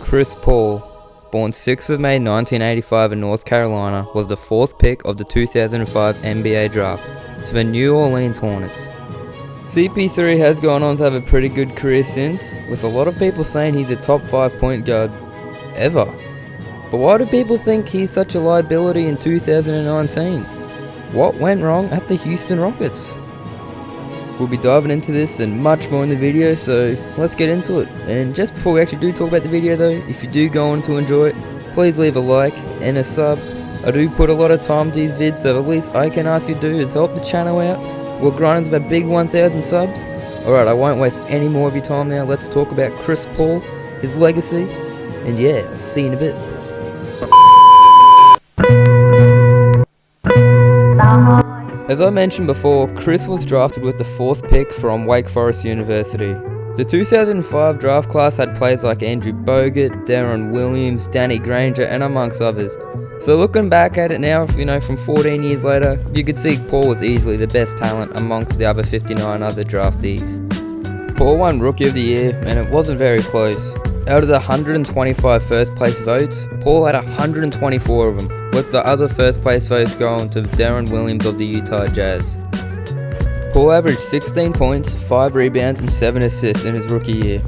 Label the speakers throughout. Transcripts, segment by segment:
Speaker 1: Chris Paul, born 6th of May 1985 in North Carolina, was the 4th pick of the 2005 NBA draft to the New Orleans Hornets. CP3 has gone on to have a pretty good career since, with a lot of people saying he's a top 5 point guard ever. But why do people think he's such a liability in 2019? What went wrong at the Houston Rockets? We'll be diving into this and much more in the video, so let's get into it. And just before we actually do talk about the video though, if you do go on to enjoy it, please leave a like and a sub. I do put a lot of time to these vids, so the least I can ask you to do is help the channel out. We're grinding to that big 1,000 subs. Alright, I won't waste any more of your time now. Let's talk about Chris Paul, his legacy, and yeah, see you in a bit. As I mentioned before, Chris was drafted with the 4th pick from Wake Forest University. The 2005 draft class had players like Andrew Bogut, Deron Williams, Danny Granger, and amongst others. So looking back at it now, from 14 years later, you could see Paul was easily the best talent amongst the other 59 other draftees. Paul won Rookie of the Year, and it wasn't very close. Out of the 125 first place votes, Paul had 124 of them, with the other first place votes going to Deron Williams of the Utah Jazz. Paul averaged 16 points, 5 rebounds and 7 assists in his rookie year.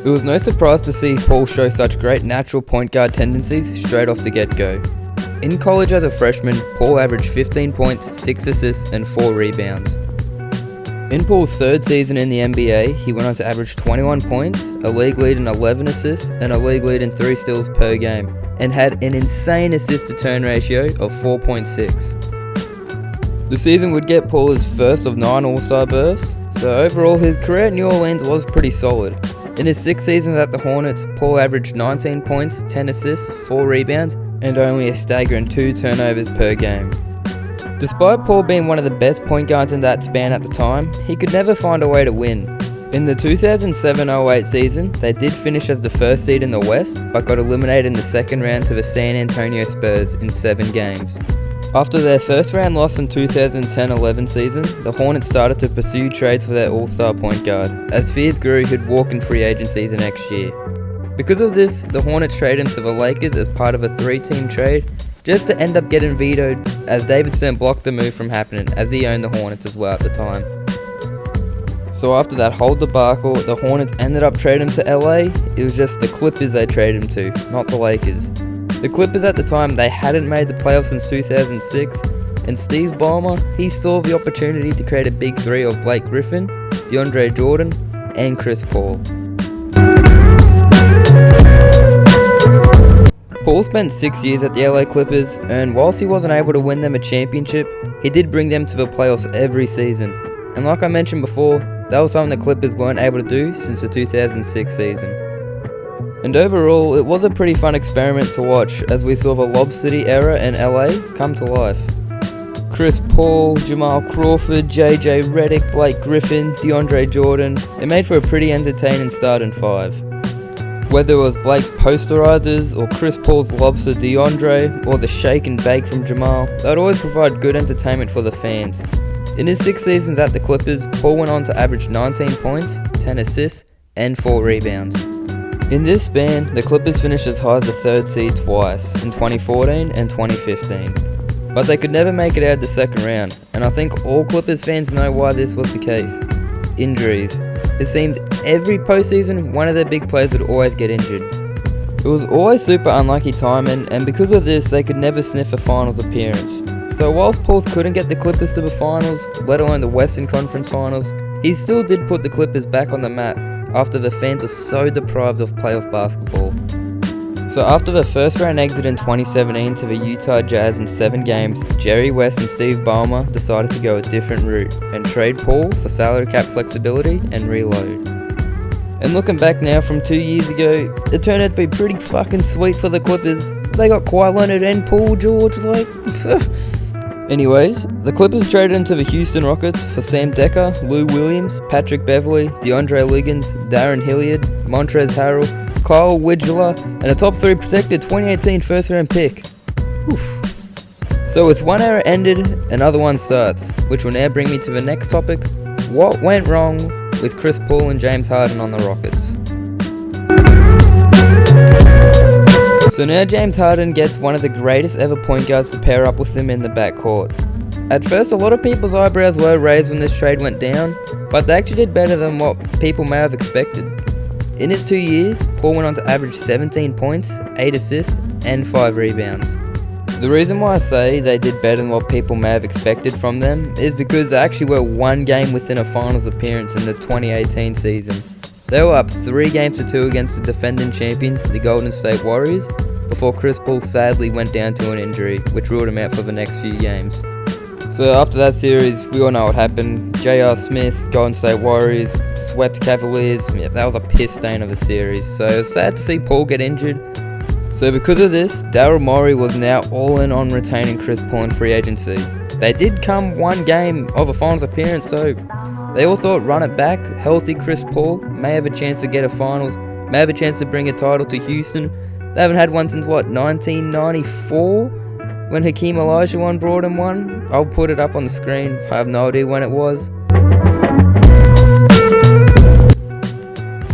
Speaker 1: It was no surprise to see Paul show such great natural point guard tendencies straight off the get-go. In college as a freshman, Paul averaged 15 points, 6 assists and 4 rebounds. In Paul's 3rd season in the NBA, he went on to average 21 points, a league lead in 11 assists and a league lead in 3 steals per game, and had an insane assist-to-turn ratio of 4.6. The season would get Paul his first of 9 All-Star berths, so overall his career at New Orleans was pretty solid. In his 6 seasons at the Hornets, Paul averaged 19 points, 10 assists, 4 rebounds, and only a staggering 2 turnovers per game. Despite Paul being one of the best point guards in that span at the time, he could never find a way to win. In the 2007-08 season, they did finish as the 1st seed in the West, but got eliminated in the 2nd round to the San Antonio Spurs in 7 games. After their 1st round loss in 2010-11 season, the Hornets started to pursue trades for their all-star point guard, as fears grew he'd walk in free agency the next year. Because of this, the Hornets traded him to the Lakers as part of a 3-team trade, just to end up getting vetoed as David Stern blocked the move from happening, as he owned the Hornets as well at the time. So after that whole debacle, the Hornets ended up trading him to LA. It was just the Clippers they traded him to, not the Lakers. The Clippers at the time, they hadn't made the playoffs since 2006, and Steve Ballmer, he saw the opportunity to create a big 3 of Blake Griffin, DeAndre Jordan, and Chris Paul. Paul spent 6 years at the LA Clippers, and whilst he wasn't able to win them a championship, he did bring them to the playoffs every season. And like I mentioned before, that was something the Clippers weren't able to do since the 2006 season. And overall, it was a pretty fun experiment to watch as we saw the Lob City era in LA come to life. Chris Paul, Jamal Crawford, JJ Redick, Blake Griffin, DeAndre Jordan, it made for a pretty entertaining starting 5. Whether it was Blake's posterizers, or Chris Paul's lobs to DeAndre, or the shake and bake from Jamal, they'd always provide good entertainment for the fans. In his 6 seasons at the Clippers, Paul went on to average 19 points, 10 assists, and 4 rebounds. In this span, the Clippers finished as high as the 3rd seed twice, in 2014 and 2015. But they could never make it out of the 2nd round, and I think all Clippers fans know why this was the case. Injuries. It seemed every postseason, one of their big players would always get injured. It was always super unlucky timing, and because of this, they could never sniff a finals appearance. So whilst Paul couldn't get the Clippers to the finals, let alone the Western Conference Finals, he still did put the Clippers back on the map after the fans were so deprived of playoff basketball. So after the 1st round exit in 2017 to the Utah Jazz in 7 games, Jerry West and Steve Ballmer decided to go a different route and trade Paul for salary cap flexibility and reload. And looking back now from 2 years ago, it turned out to be pretty fucking sweet for the Clippers. They got Kawhi Leonard and Paul George, Anyways, the Clippers traded him to the Houston Rockets for Sam Dekker, Lou Williams, Patrick Beverley, DeAndre Liggins, Darren Hilliard, Montrezl Harrell, Kyle Widgeler, and a top 3 protected 2018 1st round pick. Oof. So with one era ended, another one starts, which will now bring me to the next topic: what went wrong with Chris Paul and James Harden on the Rockets? So now James Harden gets one of the greatest ever point guards to pair up with him in the backcourt. At first, a lot of people's eyebrows were raised when this trade went down, but they actually did better than what people may have expected. In his 2 years, Paul went on to average 17 points, 8 assists, and 5 rebounds. The reason why I say they did better than what people may have expected from them is because they actually were one game within a finals appearance in the 2018 season. They were up 3 games to 2 against the defending champions, the Golden State Warriors, before Chris Paul sadly went down to an injury, which ruled him out for the next few games. So after that series, we all know what happened. J.R. Smith, Golden State Warriors, swept Cavaliers. Yeah, that was a piss stain of a series. So it was sad to see Paul get injured. So because of this, Daryl Morey was now all in on retaining Chris Paul in free agency. They did come one game of a finals appearance, so they all thought run it back. Healthy Chris Paul may have a chance to get a finals, may have a chance to bring a title to Houston. They haven't had one since 1994? When Hakeem Olajuwon brought him one. I'll put it up on the screen. I have no idea when it was.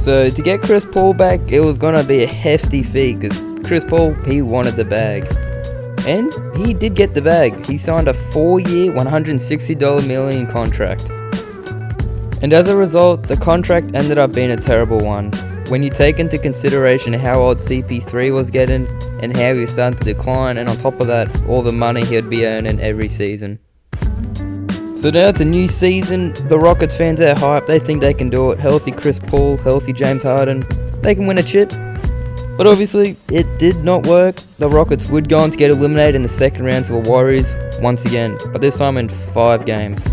Speaker 1: So to get Chris Paul back, it was going to be a hefty feat because Chris Paul, he wanted the bag. And he did get the bag. He signed a 4-year, $160 million contract. And as a result, the contract ended up being a terrible one. When you take into consideration how old CP3 was getting and how he was starting to decline, and on top of that, all the money he'd be earning every season. So now it's a new season, the Rockets fans are hyped, they think they can do it. Healthy Chris Paul, healthy James Harden, they can win a chip. But obviously, it did not work. The Rockets would go on to get eliminated in the second round to the Warriors once again, but this time in 5 games.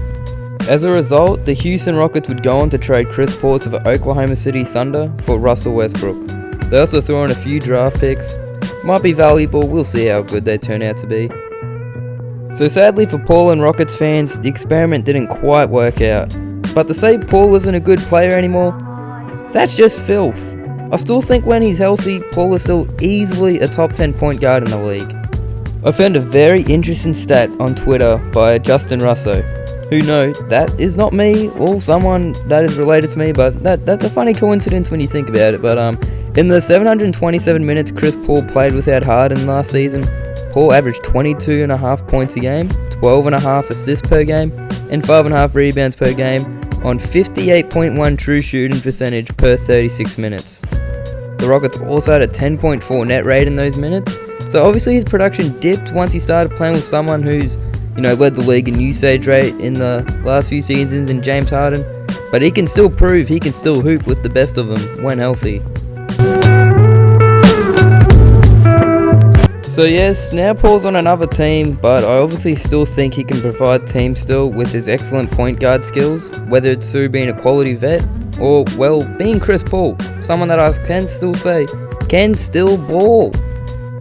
Speaker 1: As a result, the Houston Rockets would go on to trade Chris Paul to the Oklahoma City Thunder for Russell Westbrook. They also threw in a few draft picks. Might be valuable, we'll see how good they turn out to be. So sadly for Paul and Rockets fans, the experiment didn't quite work out. But to say Paul isn't a good player anymore, that's just filth. I still think when he's healthy, Paul is still easily a top 10 point guard in the league. I found a very interesting stat on Twitter by Justin Russo. Who know, that is not me or someone that is related to me, but that's a funny coincidence when you think about it. But in the 727 minutes Chris Paul played without Harden last season, Paul averaged 22.5 points a game, 12.5 assists per game, and 5.5 rebounds per game on 58.1 true shooting percentage per 36 minutes. The Rockets also had a 10.4 net rate in those minutes, so obviously his production dipped once he started playing with someone who's led the league in usage rate in the last few seasons in James Harden, but he can still prove he can still hoop with the best of them when healthy. So yes, now Paul's on another team, but I obviously still think he can provide team still with his excellent point guard skills, whether it's through being a quality vet or, well, being Chris Paul, someone that I can still say can still ball.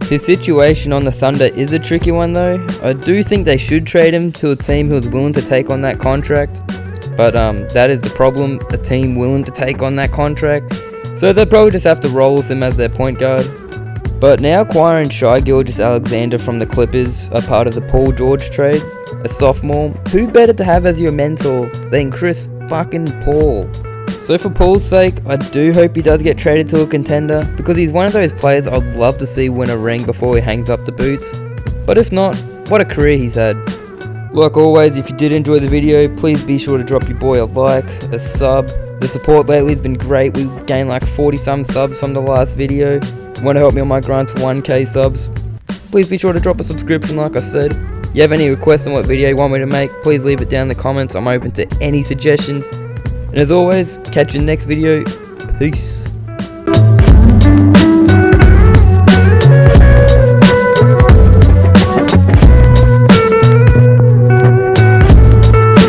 Speaker 1: His situation on the Thunder is a tricky one though. I do think they should trade him to a team who's willing to take on that contract. But that is the problem, a team willing to take on that contract. So they'll probably just have to roll with him as their point guard. But now acquiring Shai Gilgeous-Alexander from the Clippers, a part of the Paul George trade, a sophomore, who better to have as your mentor than Chris fucking Paul? So for Paul's sake, I do hope he does get traded to a contender, because he's one of those players I'd love to see win a ring before he hangs up the boots. But if not, what a career he's had. Like always, if you did enjoy the video, please be sure to drop your boy a like, a sub. The support lately has been great. We gained like 40 some subs from the last video. Want to help me on my grind to 1k subs? Please be sure to drop a subscription like I said. If you have any requests on what video you want me to make, please leave it down in the comments. I'm open to any suggestions. And as always, catch you in the next video. Peace.